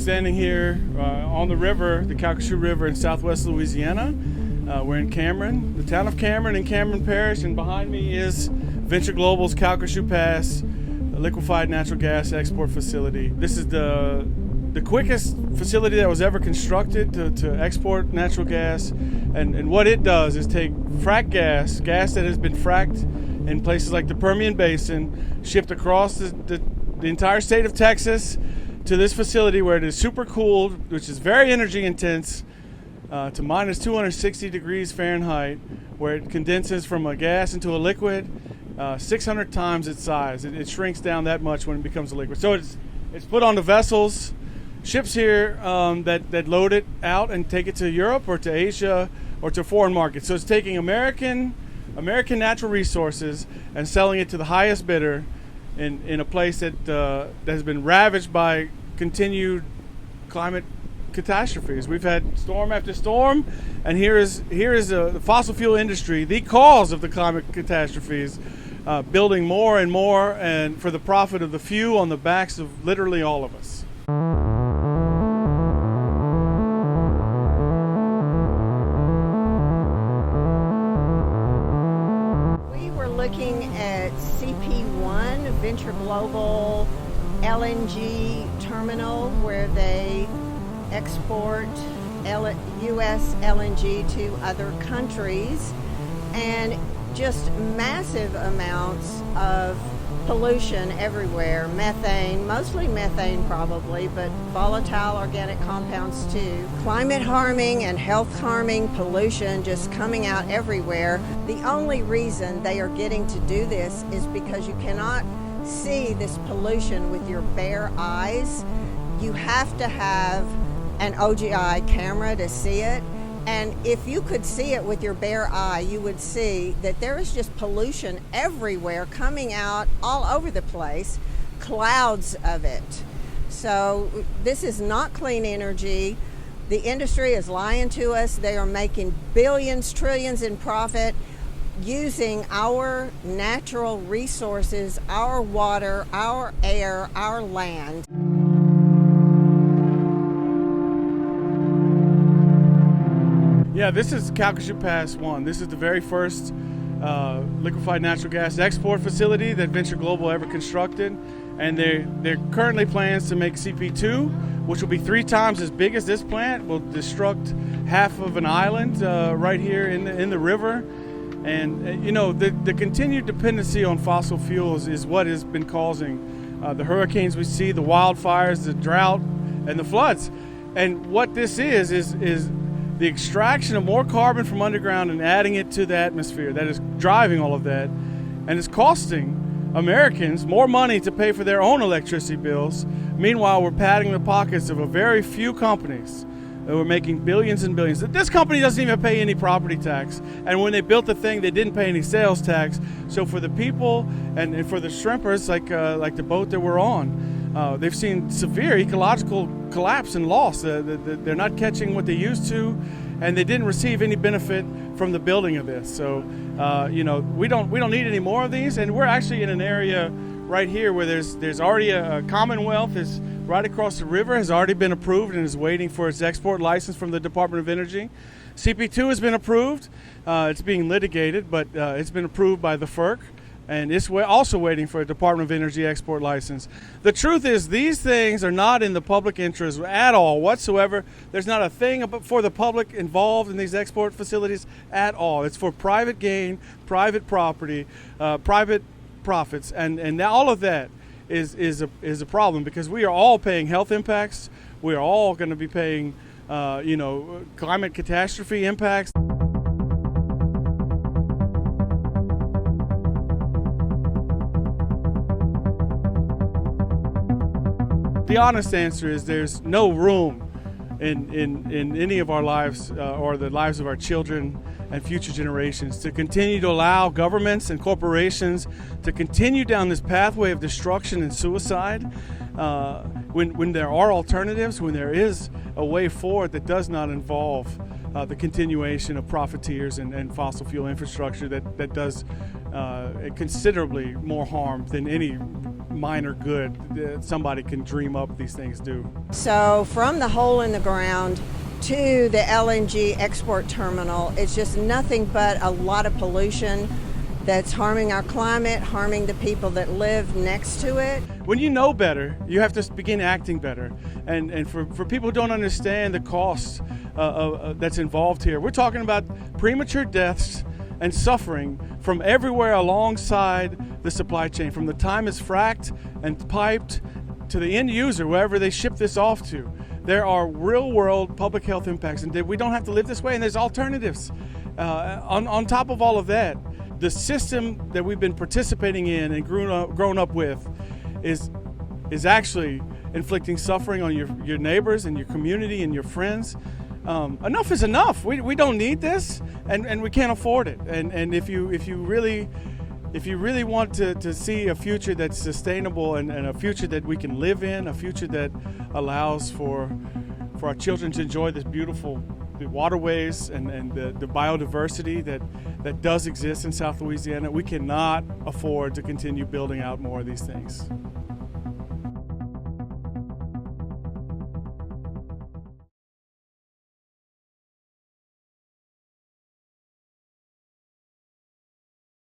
standing here on the river, the Calcasieu River in Southwest Louisiana. We're in Cameron, the town of Cameron in Cameron Parish, and behind me is Venture Global's Calcasieu Pass Liquified Natural Gas export facility. This is the quickest facility that was ever constructed to export natural gas, and what it does is take frack gas that has been fracked in places like the Permian Basin, shipped across the entire state of Texas to this facility where it is super cooled, which is very energy intense, to minus 260 degrees Fahrenheit, where it condenses from a gas into a liquid 600 times its size. It shrinks down that much when it becomes a liquid. So it's put onto vessels, ships here that load it out and take it to Europe or to Asia or to foreign markets. So it's taking American natural resources and selling it to the highest bidder in a place that has been ravaged by continued climate catastrophes. We've had storm after storm, and here is the fossil fuel industry, the cause of the climate catastrophes, building more and more, and for the profit of the few on the backs of literally all of us. We were looking at CP1, Venture Global LNG terminal, where they export U.S. LNG to other countries, and just massive amounts of pollution everywhere. Methane, mostly methane probably, but volatile organic compounds too. Climate harming and health harming pollution just coming out everywhere. The only reason they are getting to do this is because you cannot see this pollution with your bare eyes. You have to have an OGI camera to see it, and if you could see it with your bare eye, you would see that there is just pollution everywhere coming out all over the place, clouds of it. So this is not clean energy. The industry is lying to us. They are making billions, trillions in profit using our natural resources, our water, our air, our land. Yeah, this is Calcasieu Pass 1. This is the very first liquefied natural gas export facility that Venture Global ever constructed. And they're currently plans to make CP2, which will be 3 times as big as this plant. Will destruct half of an island right here in the river. And you know, the continued dependency on fossil fuels is what has been causing the hurricanes we see, the wildfires, the drought, and the floods. And what this is the extraction of more carbon from underground and adding it to the atmosphere that is driving all of that, and it's costing Americans more money to pay for their own electricity bills. Meanwhile, we're padding the pockets of a very few companies that were making billions and billions. This company doesn't even pay any property tax, and when they built the thing, they didn't pay any sales tax. So for the people and for the shrimpers, like the boat that we're on, they've seen severe ecological collapse and loss. They're not catching what they used to, and they didn't receive any benefit from the building of this. So, you know, we don't need any more of these, and we're actually in an area right here where there's already a Commonwealth is right across the river, has already been approved and is waiting for its export license from the Department of Energy. CP2 has been approved. It's being litigated, but it's been approved by the FERC. And it's also waiting for a Department of Energy export license. The truth is, these things are not in the public interest at all whatsoever. There's not a thing for the public involved in these export facilities at all. It's for private gain, private property, private profits, and all of that is a problem, because we are all paying health impacts. We are all going to be paying, climate catastrophe impacts. The honest answer is there's no room in any of our lives or the lives of our children and future generations to continue to allow governments and corporations to continue down this pathway of destruction and suicide when there are alternatives, when there is a way forward that does not involve the continuation of profiteers and fossil fuel infrastructure that does considerably more harm than any minor good that somebody can dream up these things do. So from the hole in the ground to the LNG export terminal, it's just nothing but a lot of pollution that's harming our climate, harming the people that live next to it. When you know better, you have to begin acting better. And for people who don't understand the cost that's involved here, we're talking about premature deaths and suffering from everywhere alongside the supply chain, from the time it's fracked and piped to the end user, wherever they ship this off to. There are real-world public health impacts, and we don't have to live this way, and there's alternatives. On top of all of that, the system that we've been participating in and grown up with is actually inflicting suffering on your neighbors and your community and your friends. Enough is enough. We don't need this, and we can't afford it. And if you really want to see a future that's sustainable and a future that we can live in, a future that allows for our children to enjoy this beautiful waterways and the biodiversity that does exist in South Louisiana, we cannot afford to continue building out more of these things.